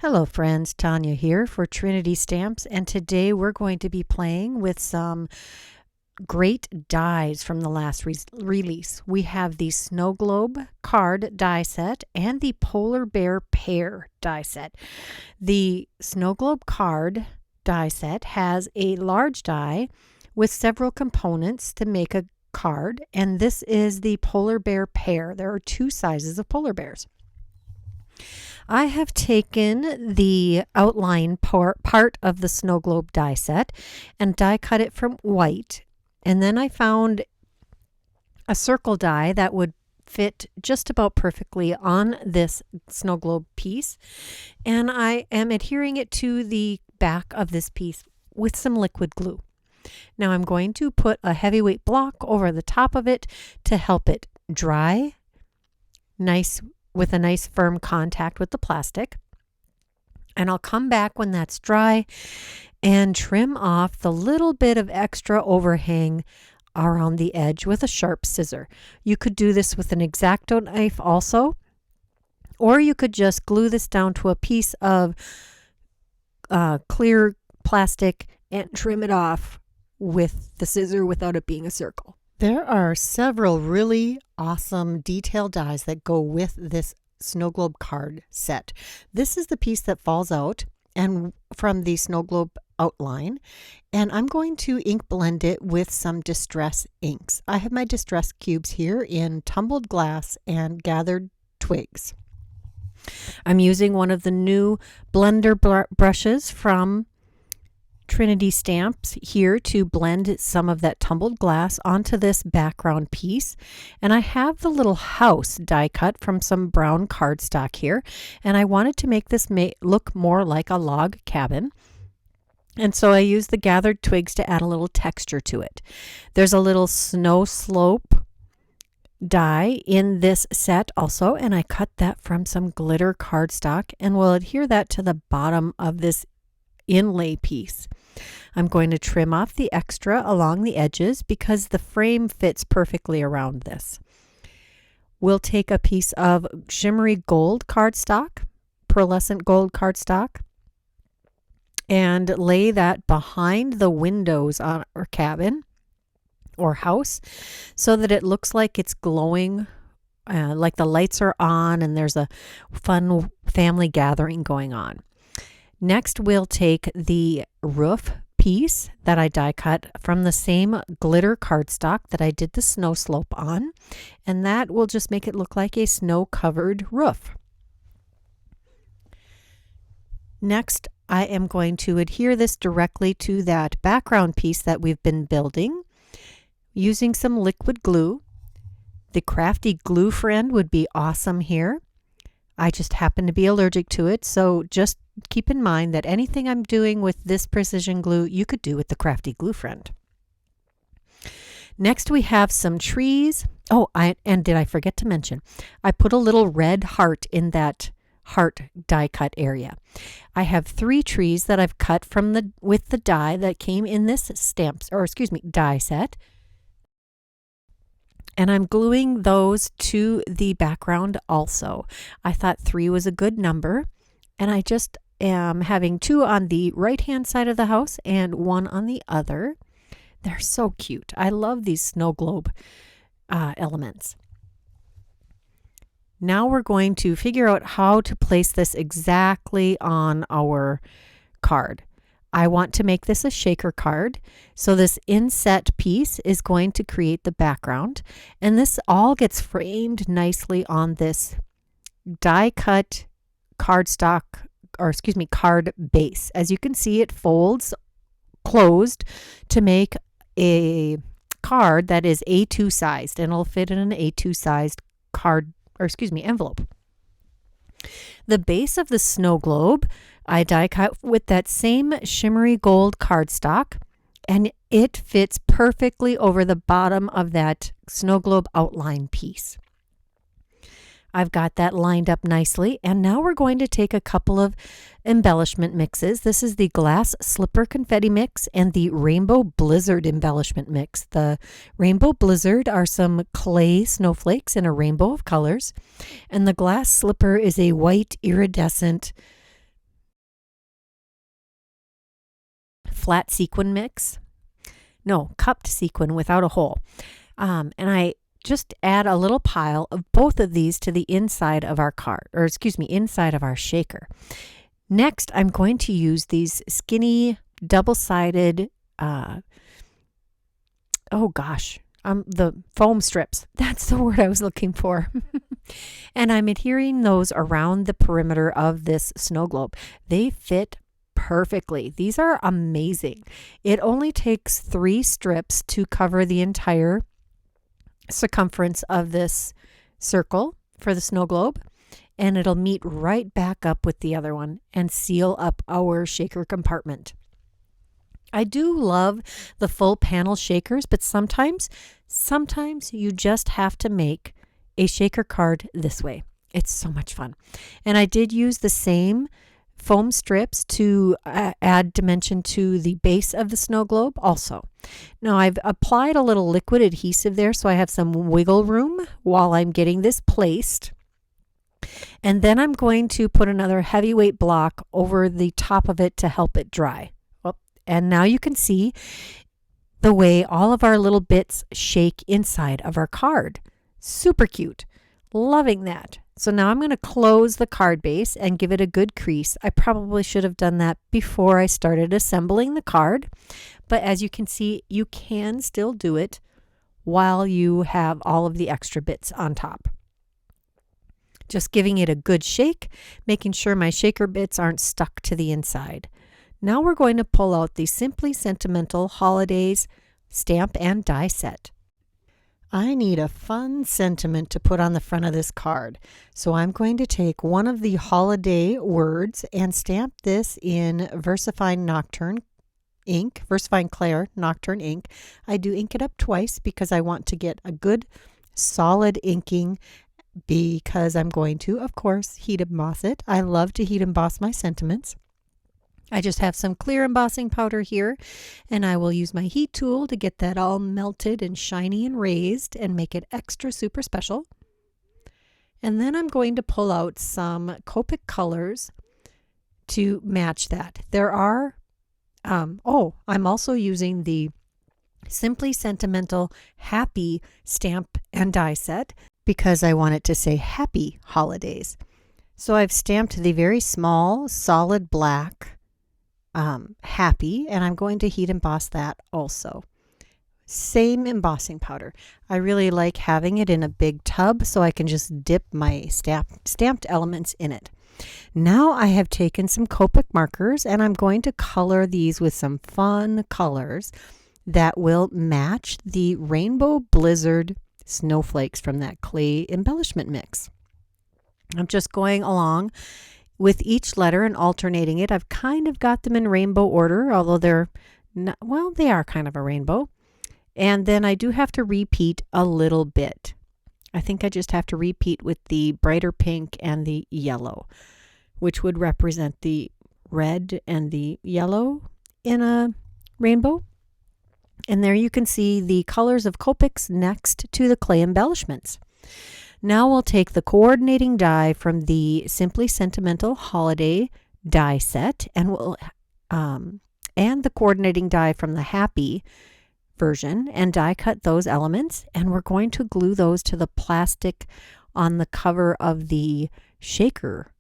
Hello friends, Tanya here for Trinity Stamps, and today we're going to be playing with some great dies from the last release. We have the Snowglobe Card Die Set and the Polar Bear Pair Die Set. The Snowglobe Card Die Set has a large die with several components to make a card, and this is the Polar Bear Pair. There are two sizes of polar bears. I have taken the outline part of the Snowglobe die set and die cut it from white, and then I found a circle die that would fit just about perfectly on this snow globe piece, and I am adhering it to the back of this piece with some liquid glue. Now I'm going to put a heavyweight block over the top of it to help it dry with a nice firm contact with the plastic. And I'll come back when that's dry and trim off the little bit of extra overhang around the edge with a sharp scissor. You could do this with an X-Acto knife also, or you could just glue this down to a piece of clear plastic and trim it off with the scissor without it being a circle. There are several really awesome detail dies that go with this Snowglobe card set. This is the piece that falls out and from the Snowglobe outline, and I'm going to ink blend it with some distress inks. I have my distress cubes here in tumbled glass and gathered twigs. I'm using one of the new blender brushes from Trinity Stamps here to blend some of that tumbled glass onto this background piece. And I have the little house die cut from some brown cardstock here, and I wanted to make this look more like a log cabin. And so I used the gathered twigs to add a little texture to it. There's a little snow slope die in this set also, and I cut that from some glitter cardstock and will adhere that to the bottom of this inlay piece. I'm going to trim off the extra along the edges because the frame fits perfectly around this. We'll take a piece of shimmery gold cardstock, pearlescent gold cardstock, and lay that behind the windows on our cabin or house so that it looks like it's glowing, like the lights are on and there's a fun family gathering going on. Next, we'll take the roof piece that I die cut from the same glitter cardstock that I did the snow slope on, and that will just make it look like a snow-covered roof. Next, I am going to adhere this directly to that background piece that we've been building using some liquid glue. The Crafty Gluefriend would be awesome here. I just happen to be allergic to it, so just keep in mind that anything I'm doing with this precision glue, you could do with the Crafty Gluefriend. Next, we have some trees. Oh, and did I forget to mention, I put a little red heart in that heart die cut area. I have 3 trees that I've cut with the die that came in this die set. And I'm gluing those to the background also. I thought 3 was a good number, and I just am having 2 on the right-hand side of the house and 1 on the other. They're so cute. I love these snow globe elements. Now we're going to figure out how to place this exactly on our card. I want to make this a shaker card, so this inset piece is going to create the background, and this all gets framed nicely on this die cut card base. As you can see, it folds closed to make a card that is A2 sized, and it'll fit in an A2 sized envelope. The base of the snow globe I die cut with that same shimmery gold cardstock, and it fits perfectly over the bottom of that snow globe outline piece. I've got that lined up nicely, and now we're going to take a couple of embellishment mixes. This is the Glass Slipper Confetti Mix and the Rainbow Blizzard Embellishment Mix. The Rainbow Blizzard are some clay snowflakes in a rainbow of colors, and the Glass Slipper is a white iridescent flat sequin mix. No, cupped sequin without a hole. And I just add a little pile of both of these to the inside of our card, or excuse me, inside of our shaker. Next, I'm going to use these skinny double-sided, the foam strips. That's the word I was looking for. And I'm adhering those around the perimeter of this snow globe. They fit perfectly. These are amazing. It only takes 3 strips to cover the entire circumference of this circle for the snow globe, and it'll meet right back up with the other one and seal up our shaker compartment. I do love the full panel shakers, but sometimes you just have to make a shaker card this way. It's so much fun. And I did use the same foam strips to add dimension to the base of the snow globe also. Now I've applied a little liquid adhesive there so I have some wiggle room while I'm getting this placed. And then I'm going to put another heavyweight block over the top of it to help it dry. And now you can see the way all of our little bits shake inside of our card. Super cute. Loving that. So now I'm going to close the card base and give it a good crease. I probably should have done that before I started assembling the card. But as you can see, you can still do it while you have all of the extra bits on top. Just giving it a good shake, making sure my shaker bits aren't stuck to the inside. Now we're going to pull out the Simply Sentimental Holidays Stamp and Die Set. I need a fun sentiment to put on the front of this card. So I'm going to take one of the holiday words and stamp this in VersaFine Clair Nocturne ink. I do ink it up twice because I want to get a good solid inking, because I'm going to, of course, heat emboss it. I love to heat emboss my sentiments. I just have some clear embossing powder here, and I will use my heat tool to get that all melted and shiny and raised and make it extra super special. And then I'm going to pull out some Copic colors to match that. There are, I'm also using the Simply Sentimental Happy Stamp and Die Set because I want it to say Happy Holidays. So I've stamped the very small solid black Happy, and I'm going to heat emboss that also. Same embossing powder. I really like having it in a big tub so I can just dip my stamped elements in it. Now I have taken some Copic markers and I'm going to color these with some fun colors that will match the Rainbow Blizzard snowflakes from that clay embellishment mix. I'm just going along with each letter and alternating it. I've kind of got them in rainbow order, although they're not, well, they are kind of a rainbow. And then I do have to repeat a little bit. I think I just have to repeat with the brighter pink and the yellow, which would represent the red and the yellow in a rainbow. And there you can see the colors of Copics next to the clay embellishments. Now we'll take the coordinating die from the Simply Sentimental Holiday Die Set, and we'll and the coordinating die from the Happy version, and die cut those elements, and we're going to glue those to the plastic on the cover of the shaker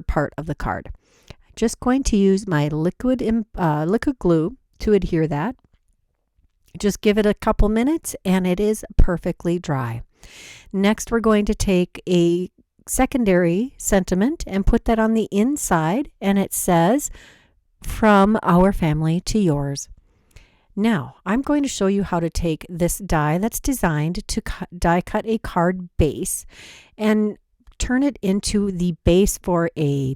part of the card. I'm just going to use my liquid glue to adhere that. Just give it a couple minutes and it is perfectly dry. Next, we're going to take a secondary sentiment and put that on the inside, and it says, "From our family to yours." Now, I'm going to show you how to take this die that's designed to die cut a card base and turn it into the base for a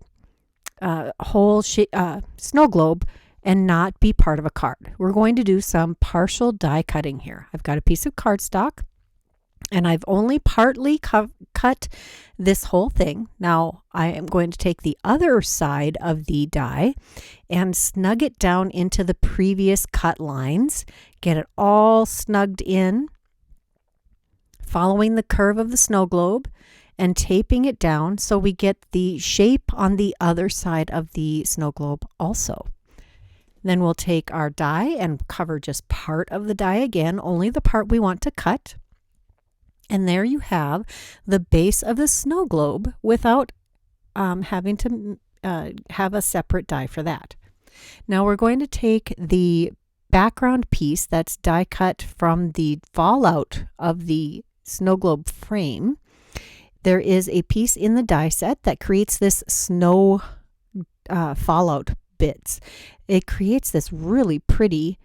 whole snow globe and not be part of a card. We're going to do some partial die cutting here. I've got a piece of cardstock, and I've only partly cut this whole thing. Now I am going to take the other side of the die and snug it down into the previous cut lines, get it all snugged in, following the curve of the snow globe and taping it down so we get the shape on the other side of the snow globe also. Then we'll take our die and cover just part of the die again, only the part we want to cut. And there you have the base of the snow globe without having to have a separate die for that. Now we're going to take the background piece that's die cut from the fallout of the snow globe frame. There is a piece in the die set that creates this snow fallout bits. It creates this really pretty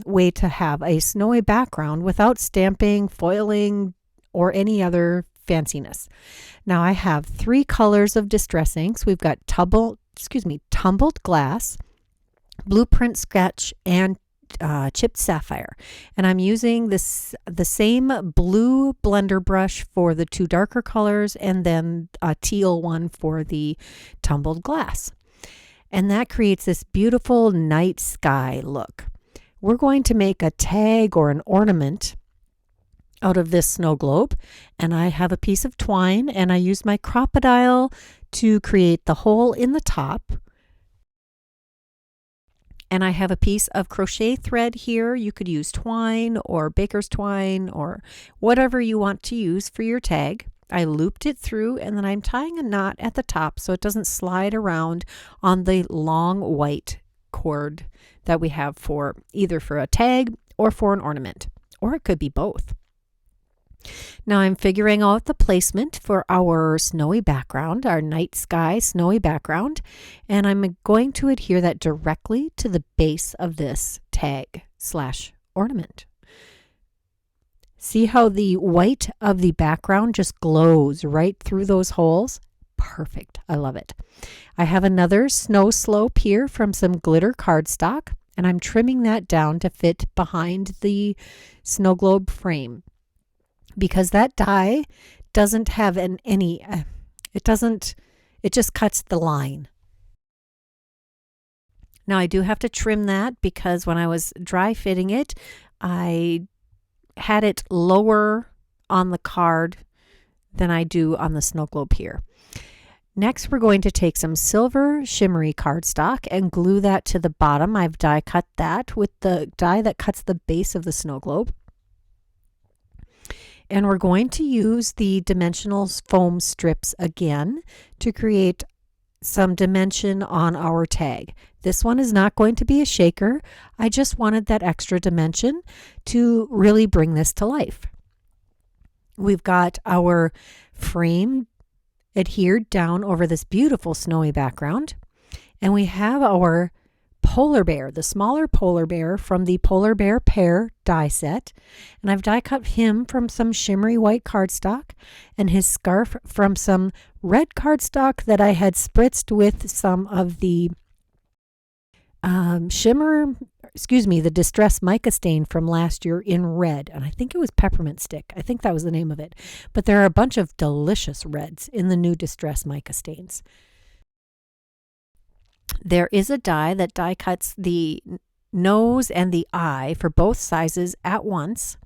way to have a snowy background without stamping, foiling, or any other fanciness. Now I have 3 colors of distress inks. We've got tumbled glass, blueprint sketch, and chipped sapphire. And I'm using the same blue blender brush for the 2 darker colors, and then a teal one for the tumbled glass. And that creates this beautiful night sky look. We're going to make a tag or an ornament out of this snow globe, and I have a piece of twine, and I use my crocodile to create the hole in the top. And I have a piece of crochet thread here. You could use twine or baker's twine or whatever you want to use for your tag. I looped it through, and then I'm tying a knot at the top so it doesn't slide around on the long white cord that we have for either for a tag or for an ornament, or it could be both. Now I'm figuring out the placement for our snowy background, our night sky snowy background, and I'm going to adhere that directly to the base of this tag / ornament. See how the white of the background just glows right through those holes? Perfect. I love it. I have another snow slope here from some glitter cardstock, and I'm trimming that down to fit behind the snow globe frame, because that die doesn't have it just cuts the line. Now I do have to trim that because when I was dry fitting it, I had it lower on the card than I do on the snow globe here. Next, we're going to take some silver shimmery cardstock and glue that to the bottom. I've die cut that with the die that cuts the base of the snow globe. And we're going to use the dimensional foam strips again to create some dimension on our tag. This one is not going to be a shaker. I just wanted that extra dimension to really bring this to life. We've got our frame adhered down over this beautiful snowy background, and we have our polar bear, the smaller polar bear from the Polar Bear Pair die set, and I've die cut him from some shimmery white cardstock and his scarf from some red cardstock that I had spritzed with some of the the Distress Mica Stain from last year in red, and I think it was Peppermint Stick. I think that was the name of it. But there are a bunch of delicious reds in the new Distress Mica Stains. There is a die that die cuts the nose and the eye for both sizes at once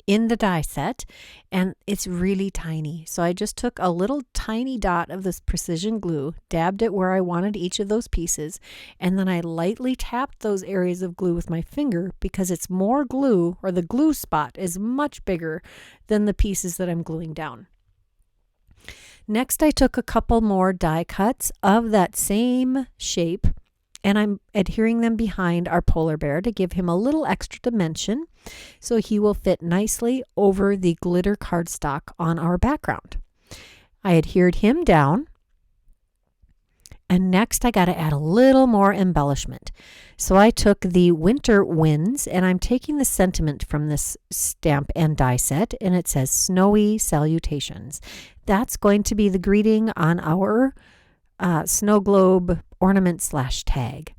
in the die set, and it's really tiny. So I just took a little tiny dot of this precision glue, dabbed it where I wanted each of those pieces, and then I lightly tapped those areas of glue with my finger because it's more glue, or the glue spot is much bigger than the pieces that I'm gluing down. Next, I took a couple more die cuts of that same shape, and I'm adhering them behind our polar bear to give him a little extra dimension so he will fit nicely over the glitter cardstock on our background. I adhered him down, and next I got to add a little more embellishment. So I took the Winter Winds, and I'm taking the sentiment from this stamp and die set, and it says Snowy Salutations. That's going to be the greeting on our snow globe ornament / tag.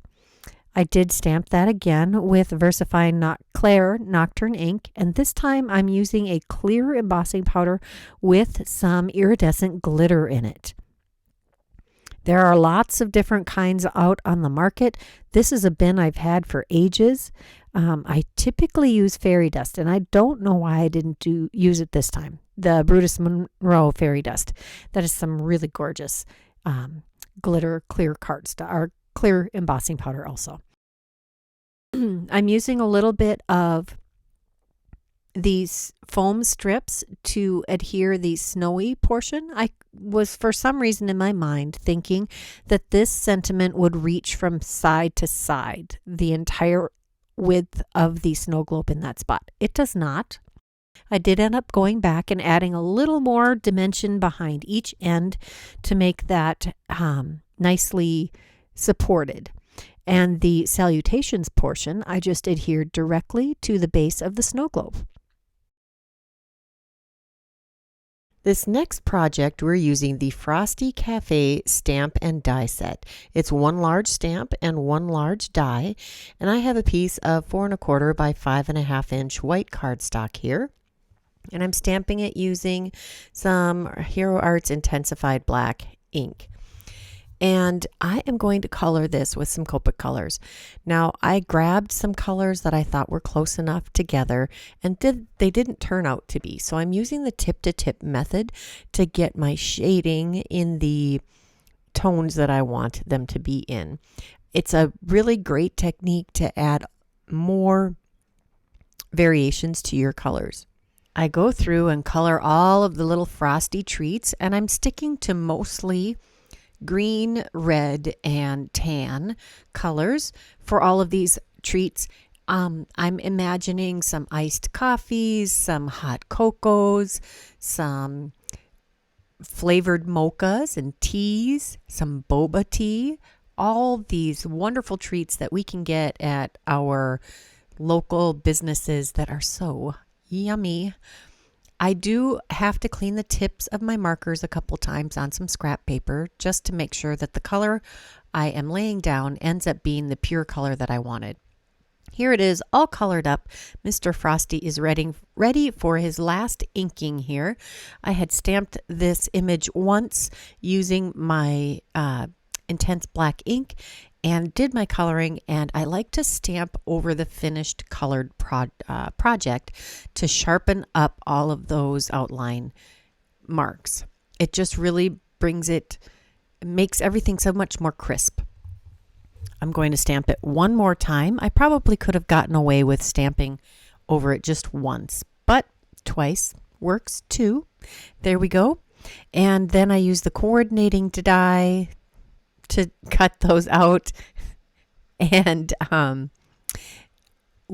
I did stamp that again with VersaFine Claire Nocturne ink, and this time I'm using a clear embossing powder with some iridescent glitter in it. There are lots of different kinds out on the market. This is a bin I've had for ages. I typically use fairy dust, and I don't know why I didn't use it this time. The Brutus Monroe fairy dust. That is some really gorgeous glitter clear cardstock or clear embossing powder also. I'm using a little bit of these foam strips to adhere the snowy portion. I was for some reason in my mind thinking that this sentiment would reach from side to side, the entire width of the snow globe in that spot. It does not. I did end up going back and adding a little more dimension behind each end to make that nicely supported. And the salutations portion, I just adhered directly to the base of the snow globe. This next project, we're using the Frosty Cafe stamp and die set. It's one large stamp and one large die, and I have a piece of 4 1/4 by 5.5 inch white cardstock here. And I'm stamping it using some Hero Arts Intensified Black ink. And I am going to color this with some Copic colors. Now, I grabbed some colors that I thought were close enough together, and they didn't turn out to be. So I'm using the tip-to-tip method to get my shading in the tones that I want them to be in. It's a really great technique to add more variations to your colors. I go through and color all of the little frosty treats, and I'm sticking to mostly green, red, and tan colors for all of these treats. I'm imagining some iced coffees, some hot cocos, some flavored mochas and teas, some boba tea, all these wonderful treats that we can get at our local businesses that are so yummy. I do have to clean the tips of my markers a couple times on some scrap paper just to make sure that the color I am laying down ends up being the pure color that I wanted. Here it is, all colored up. Mr. Frosty is ready for his last inking here. I had stamped this image once using my intense black ink and did my coloring, and I like to stamp over the finished colored project to sharpen up all of those outline marks. It just really makes everything so much more crisp. I'm going to stamp it one more time. I probably could have gotten away with stamping over it just once, but twice works too. There we go. And then I use the coordinating die to cut those out. And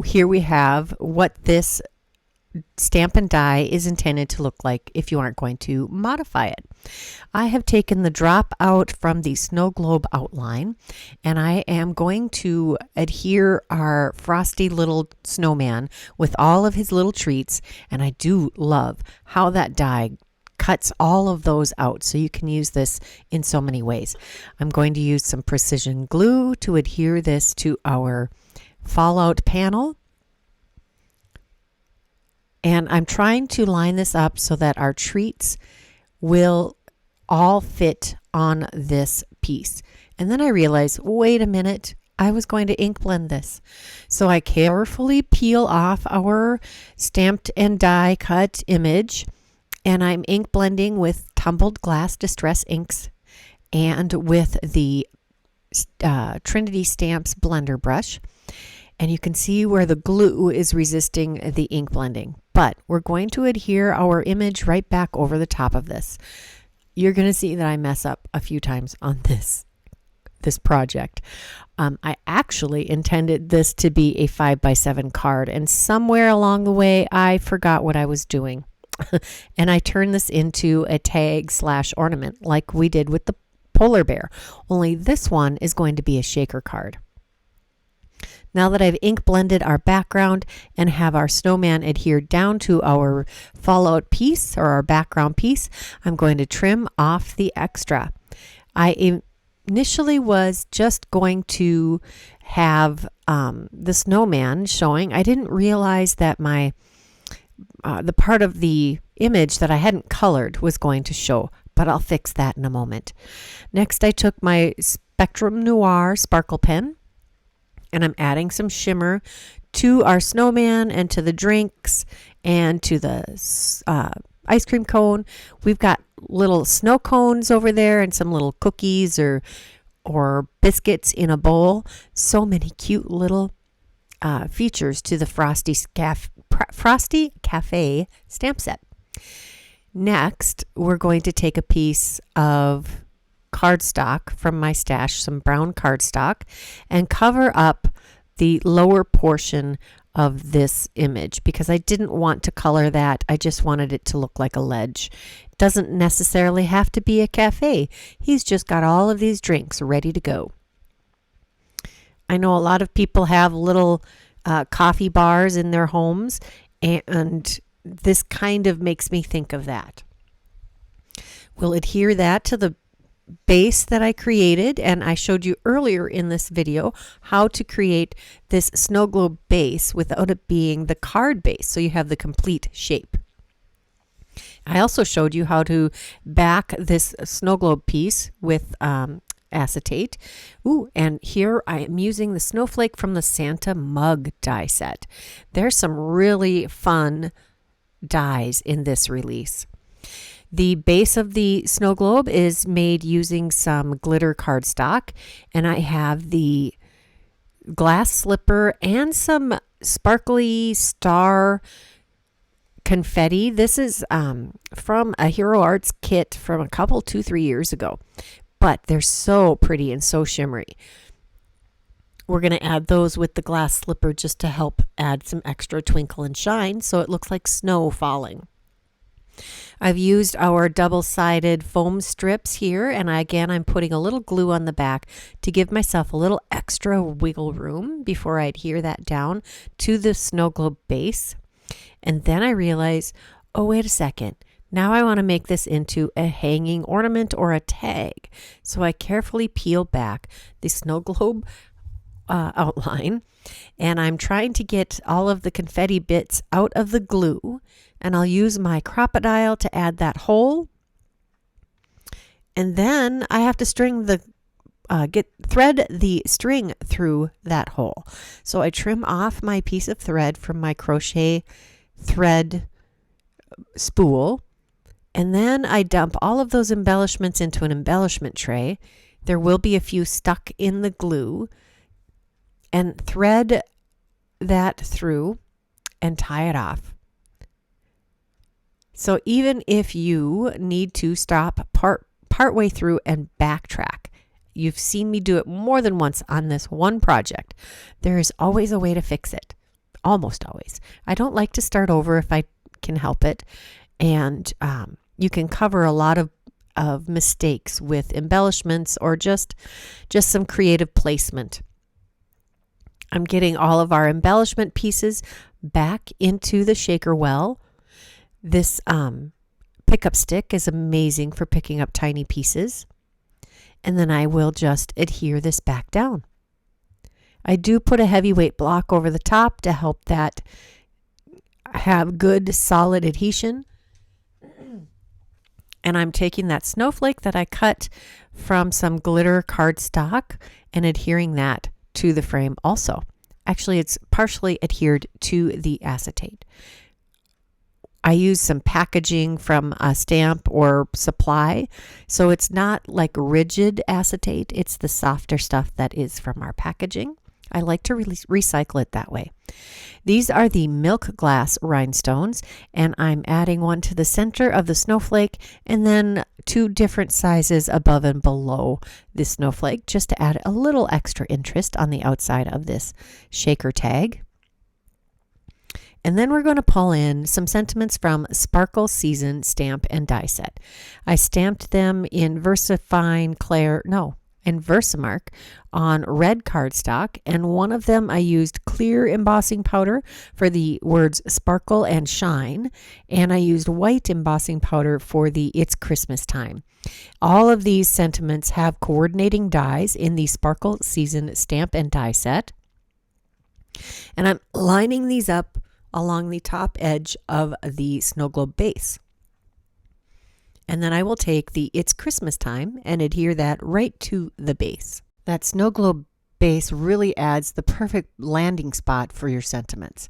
here we have what this stamp and die is intended to look like if you aren't going to modify it. I have taken the drop out from the snow globe outline, and I am going to adhere our frosty little snowman with all of his little treats, and I do love how that die cuts all of those out, so you can use this in so many ways. I'm going to use some precision glue to adhere this to our fallout panel. And I'm trying to line this up so that our treats will all fit on this piece. And then I realized, wait a minute, I was going to ink blend this. So I carefully peel off our stamped and die cut image, and I'm ink blending with tumbled glass distress inks and with the Trinity Stamps blender brush. And you can see where the glue is resisting the ink blending. But we're going to adhere our image right back over the top of this. You're going to see that I mess up a few times on this project. I actually intended this to be a 5x7 card, and somewhere along the way I forgot what I was doing. And I turned this into a tag / ornament like we did with the polar bear, only this one is going to be a shaker card. Now that I've ink blended our background and have our snowman adhered down to our fallout piece or our background piece, I'm going to trim off the extra. I initially was just going to have the snowman showing. I didn't realize that the part of the image that I hadn't colored was going to show, but I'll fix that in a moment. Next, I took my Spectrum Noir sparkle pen, and I'm adding some shimmer to our snowman and to the drinks and to the ice cream cone. We've got little snow cones over there and some little cookies or biscuits in a bowl. So many cute little features to the Frosty Cafe stamp set. Next, we're going to take a piece of cardstock from my stash, some brown cardstock, and cover up the lower portion of this image because I didn't want to color that. I just wanted it to look like a ledge. It doesn't necessarily have to be a cafe. He's just got all of these drinks ready to go. I know a lot of people have little coffee bars in their homes, and this kind of makes me think of that. We'll adhere that to the base that I created, and I showed you earlier in this video how to create this snow globe base without it being the card base, so you have the complete shape. I also showed you how to back this snow globe piece with acetate. Ooh, and here I am using the Snowflake from the Santa mug die set. There's some really fun dies in this release. The base of the snow globe is made using some glitter cardstock, and I have the glass slipper and some sparkly star confetti. This is from a Hero Arts kit from a couple, 2-3 years ago, but they're so pretty and so shimmery. We're going to add those with the glass slipper just to help add some extra twinkle and shine so it looks like snow falling. I've used our double-sided foam strips here, and I'm putting a little glue on the back to give myself a little extra wiggle room before I adhere that down to the snow globe base. And then I realize, oh, wait a second. Now I want to make this into a hanging ornament or a tag. So I carefully peel back the snow globe outline, and I'm trying to get all of the confetti bits out of the glue, and I'll use my crocodile to add that hole. And then I have to thread the string through that hole. So I trim off my piece of thread from my crochet thread spool, and then I dump all of those embellishments into an embellishment tray. There will be a few stuck in the glue, and thread that through and tie it off. So even if you need to stop partway through and backtrack, you've seen me do it more than once on this one project, there is always a way to fix it. Almost always. I don't like to start over if I can help it. And you can cover a lot of mistakes with embellishments or just some creative placement. I'm getting all of our embellishment pieces back into the shaker well. This pickup stick is amazing for picking up tiny pieces. And then I will just adhere this back down. I do put a heavyweight block over the top to help that have good solid adhesion. And I'm taking that snowflake that I cut from some glitter cardstock and adhering that to the frame also. Actually, it's partially adhered to the acetate. I use some packaging from a stamp or supply, so it's not like rigid acetate. It's the softer stuff that is from our packaging. I like to recycle it that way. These are the milk glass rhinestones, and I'm adding one to the center of the snowflake and then 2 different sizes above and below the snowflake just to add a little extra interest on the outside of this shaker tag. And then we're going to pull in some sentiments from Sparkle Season Stamp and Die Set. I stamped them in Versamark on red cardstock, and one of them I used clear embossing powder for the words sparkle and shine, and I used white embossing powder for the It's Christmas Time. All of these sentiments have coordinating dies in the Sparkle Season Stamp and Die Set, and I'm lining these up along the top edge of the snow globe base. And then I will take the It's Christmas Time and adhere that right to the base. That snow globe base really adds the perfect landing spot for your sentiments.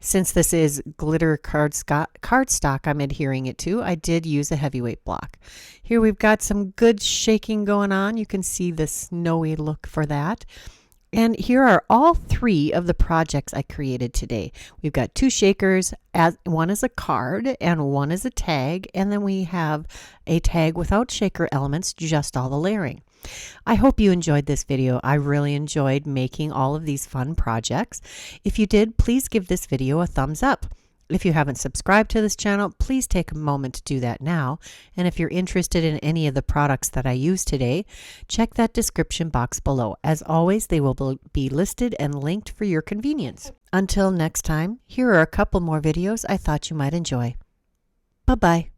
Since this is glitter cardstock I'm adhering it to, I did use a heavyweight block. Here we've got some good shaking going on. You can see the snowy look for that. And here are all 3 of the projects I created today. We've got 2 shakers, one is a card and one is a tag, and then we have a tag without shaker elements, just all the layering. I hope you enjoyed this video. I really enjoyed making all of these fun projects. If you did, please give this video a thumbs up. If you haven't subscribed to this channel, please take a moment to do that now. And if you're interested in any of the products that I used today, check that description box below. As always, they will be listed and linked for your convenience. Until next time, here are a couple more videos I thought you might enjoy. Bye-bye.